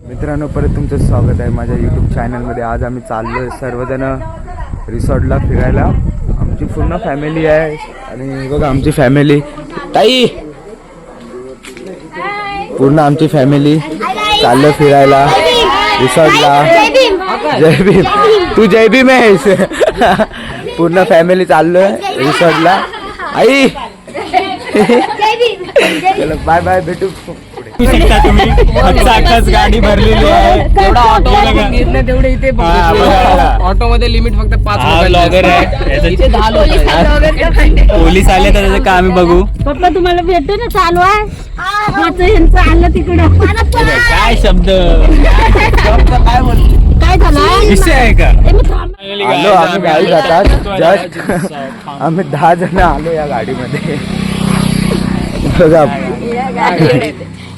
मित्रांनो, परत तुमचं स्वागत आहे माझ्या यूट्यूब चॅनलमध्ये. आज आम्ही चाललो सर्वजण रिसॉर्टला फिरायला. आमची पूर्ण फॅमिली आहे आणि बघा आमची फॅमिली ताई पूर्ण आमची फॅमिली चाललो फिरायला रिसॉर्टला. जय भीम. तू जय भीम आहेस. पूर्ण फॅमिली चाललोय रिसॉर्टला. आई चलो बाय बाय, भेटू. शकता तुम्ही अख्खाच गाडी भरलेली आहे. तेवढा ऑटो तेवढे इथे ऑटो मध्ये लिमिट फक्त 5 ब्लॉगर आहे. पोलीस आले तर त्याचं काम आम्ही बघू. पप्पा तुम्हाला भेटतो ना, चालू आहे यांचं आलं तिकडं. काय शब्द काय झालं विषय आहे का? आलो आम्ही गाडी जातात जस्ट. आम्ही 10 जण आलो या गाडीमध्ये. बघा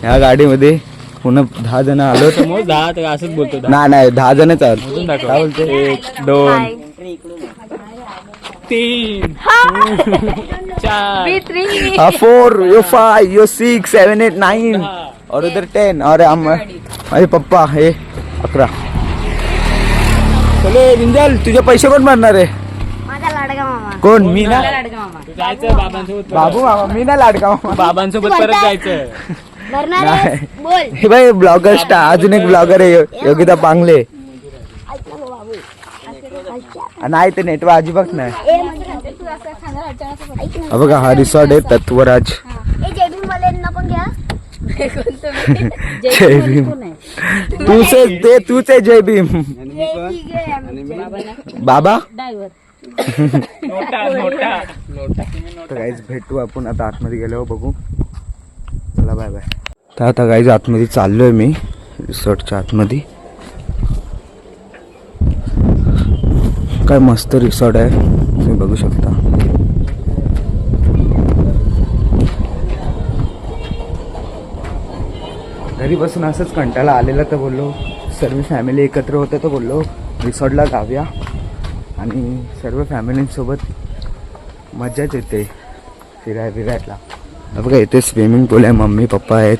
या गाडीमध्ये पुन्हा 10 जण आलो. असंच बोलतो. नाही 10 जणच आहोत. काय बोलते? 1 2 3 4 4 यो 5 यो 6 7 8 9 और उधर 10 और अरे पप्पा हे 11. चले विंजल, तुझे पैसे कोण भरणार आहे? माझा लाडका मामा. कोण? मी ना. जायचं बाबांसोबत. बाबू मामा. मी ना लाडका मामा. बाबांसोबत परत जायचं. भरणार आहे? बोल. हे बाई ब्लॉगर स्टार. अजून एक ब्लॉगर आहे योगिता पांगले. नाही ते नेटवर अजिबात नाही. बघा हा रिसॉर्ट आहे तत्वराज. जय भीम. तूच आहे जय भीम. बाबा तर गाईज भेटू आपण आता आतमध्ये गेल्यावर बघू. चला बाय बाय. तर आता गाईज आतमध्ये चाललोय मी रिसॉर्टच्या आतमध्ये. काय मस्त रिसॉर्ट आहे, तुम्ही बघू शकता. घरी बसून असंच कंटाळा आलेला तर बोललो सर्व फॅमिली एकत्र होतं तर बोललो रिसॉर्टला जाऊया आणि सर्व फॅमिलींसोबत मजाच येते फिरायला. बघा इथे स्विमिंग पूल आहे. मम्मी पप्पा आहेत.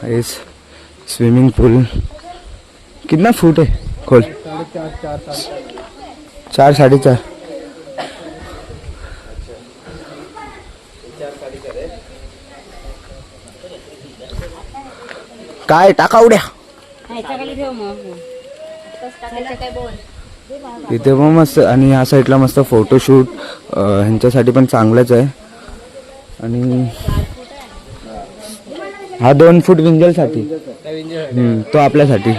हे स्विमिंग पूल कितना फूट है खोल? 4 4.5. काय टाका उड्या इथे पण मस्त. आणि ह्या साईडला मस्त फोटोशूट ह्यांच्यासाठी पण चांगलंच आहे. आणि हा 2 फूट विंजल साठी तो आपल्यासाठी.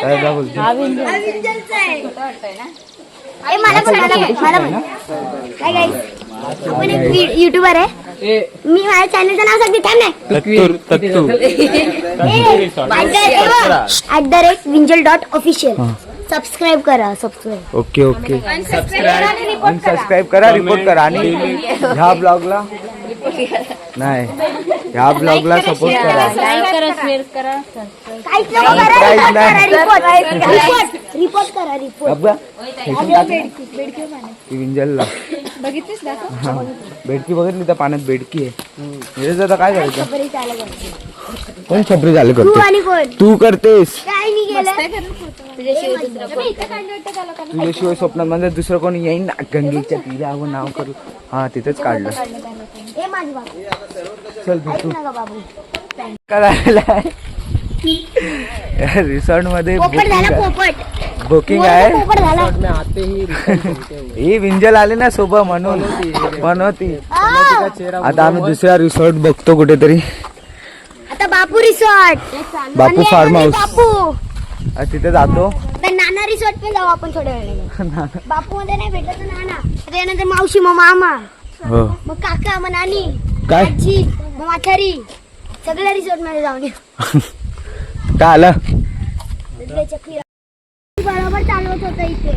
काय बोलतो? आपण एक युट्यूबर आहे. मी माझ्या चॅनलचं नाव सांगते. काय नाही @winjal.official. सबस्क्राईब करा. ओके सबस्क्राईब करा, रिपोर्ट करा. आणि ह्या ब्लॉगला सपोर्ट करा. रिपोर्ट करा. विंजलला बेडकी बघितली तर पाण्यात बेडकी आहे. आता काय करायचं? कोण छपरी झाले करतो? तू करतेस. तुझ्याशिवाय स्वप्नात म्हणजे दुसरं कोणी येईन ना. गंगेच्या तीरावर नाव करू. हा तिथेच काढलं. चल भेटू. रिसॉर्ट मध्ये बुकिंग आहे. ही विंजल आले ना सोबत म्हणून होती. आता आम्ही दुसरा रिसॉर्ट बघतो कुठेतरी. आता बापू रिसॉर्ट, बापू फार्म हाऊस तिथे जातो. नाना रिसॉर्ट पे जाऊ आपण थोड्या वेळाने. बापू मध्ये नाही भेटलं तर नाना, त्यानंतर मावशी, मग मामा, मग काका, मग नानी, काय आजी, मग म्हातारी, सगळ्या रिसॉर्ट मध्ये जाऊन येऊ. काय आलं? बरोबर चालवत होतं इथे.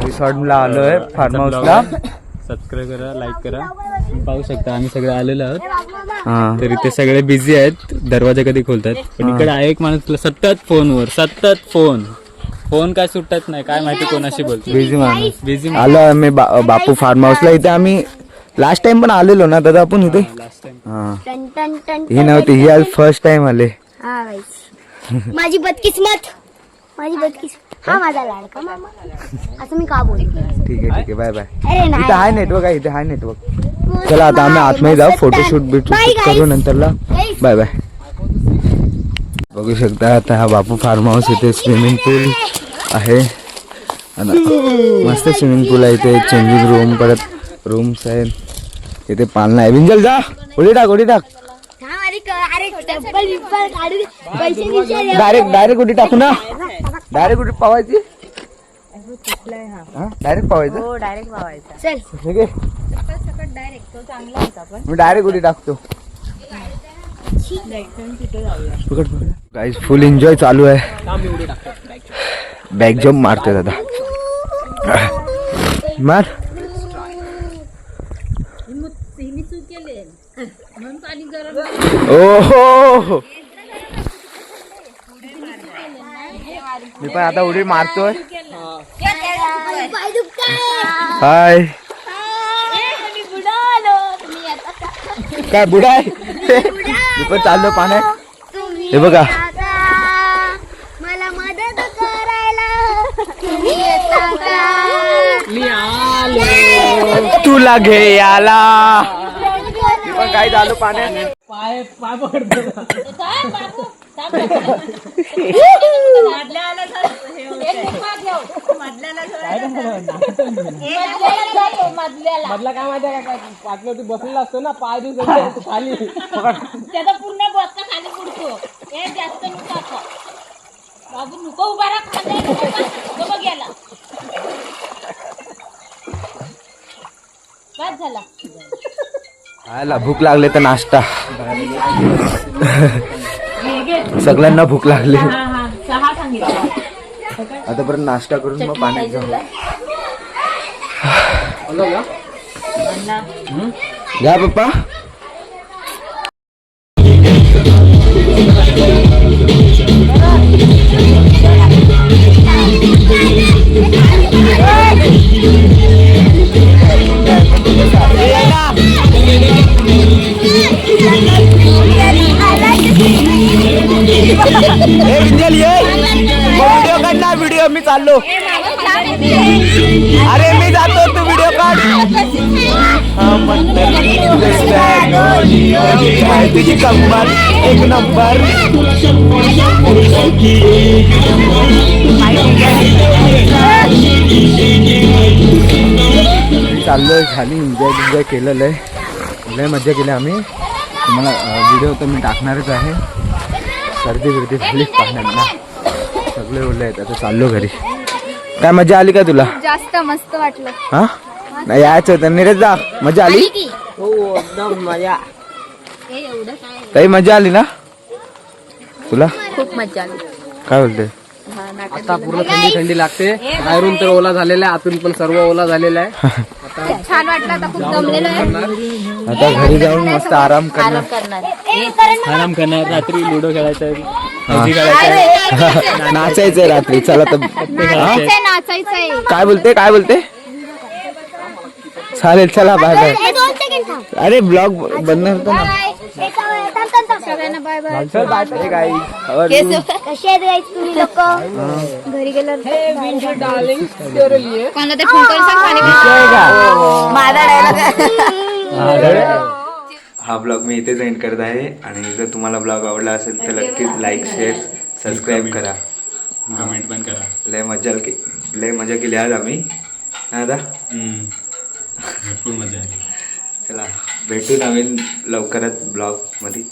रिसॉर्टला आलोय फार्म हाऊसला. सबस्क्राईब करा, लाईक करा. पाहू शकता आम्ही सगळे आलेलो आहोत. हा तर इथे सगळे बिझी आहेत, दरवाजा कधी खोलतात. पण इकडे आहे एक माणूस सतत फोनवर, सतत फोन काय सुटत नाही, काय माहिती कोणाशी बोलतो. बिझी माणूस. बिझी आलो आम्ही बापू फार्म हाऊसला. इथे आम्ही लास्ट टाइम पण आलेलो ना दादा आपण इथे. Last time. हा टन टन टन ही नव्हती, ही आज फर्स्ट टाइम आले. हा guys. माझी बदकिस्मत. हा माझा लाडका मामा. असं मी का बोलते. ठीक आहे बाय बाय. अरे इथे नाही. हाय नेटवर्क आहे, इथे हाय नेटवर्क. चला आता आम्ही आतमध्ये जाऊ, फोटोशूट Bye, guys. करू नंतरला. Guys. Bye bye. बघू शकता आता हा बापू फार्म हाऊस. इथे स्विमिंग पूल आहे, मस्त स्विमिंग पूल आहे इथे. चेंजिंग रूम, परत रूम्स आहेत इथे. पालना आहे. विंजल जा, उडी टाक. डायरेक्ट उडी टाकू ना. डायरेक्ट उडी पावायची. डायरेक्ट पावायचं. चल. ठीक आहे, मी डायरेक्ट उडी टाकतो. गाईस फुल एन्जॉय चालू आहे. बॅक जम्प मारतोय दादा. मार. ओहो, मी पण आता उडी मारतोय. हाय. काय बुडा आहे. मी पण चाललो पाण्यात. हे बघा, मला मदत करायला तुम्ही येता का? तुला घे याला. मी पण काही झालो पाण्यात. मधला काय माहिती आहे का, पाठवती बसलेला असतो ना, पाय दिवस खाली त्याचा पूर्ण बसता खाली पुडतो. हे जास्त नको आता. बाबू नको उभा राहा गेला. काय झाला. खायला भूक लागले तर नाश्ता. सगळ्यांना भूक लागली. चहा सांगितलं. आता परत नाश्ता करून मग पाण्यात जाऊ. घ्या पप्पा. विंजल ये, व्हिडिओ काढ ना. व्हिडिओ मी चाललो. अरे मी जातो, तू व्हिडिओ काढ. तुझी कंबर एक नंबर. चाललोय खाली. एन्जॉय केलेलं आहे, लय मजा केली आम्ही. तुम्हाला व्हिडिओ तर मी टाकणारच आहे. सर्दी बिर्दी झाली पाण्यात, सगळे ओले आहेत. आता चाललो घरी. काय मजा आली का तुला. जास्त मस्त वाटलं. हा नाही यायचं होतं. नीरज जा. मजा आली. हो एकदम मजा. काही मजा आली ना तुला. खूप मजा आली. काय बोलते. आता पूर्ण थंडी लागते. बाहेरून तर ओला झालेला आहे, आतून पण सर्व ओला झालेला आहे. छान वाटलं. आता खूप जमलेलं आहे. आता घरी जाऊन मस्त आराम करणार. आराम करणार. रात्री लुडो खेळायचा आहे, पबजी खेळायचा नाचायचंय रात्री. चला तर. नाचायचंय. काय बोलते. चालेल चला बाय बाय. 2 सेकंड थांब. अरे ब्लॉग बंद होतो ना. सगळ्यांना बाय बाय. चल बाय बाय गाईस. कसे आहेत गाईस तुम्ही लोक. घरी गेल्यावर कोणाला ते फोन करून सांग. हा ब्लॉग मी इथेच एंड करत आहे. आणि जर तुम्हाला ब्लॉग आवडला असेल तर नक्कीच लाईक शेअर सबस्क्राईब करा. कमेंट पण करा. लय मजा केली आज आम्ही. दादा भरपूर मजा आली. चला भेटू नवीन लवकरच ब्लॉग मध्ये.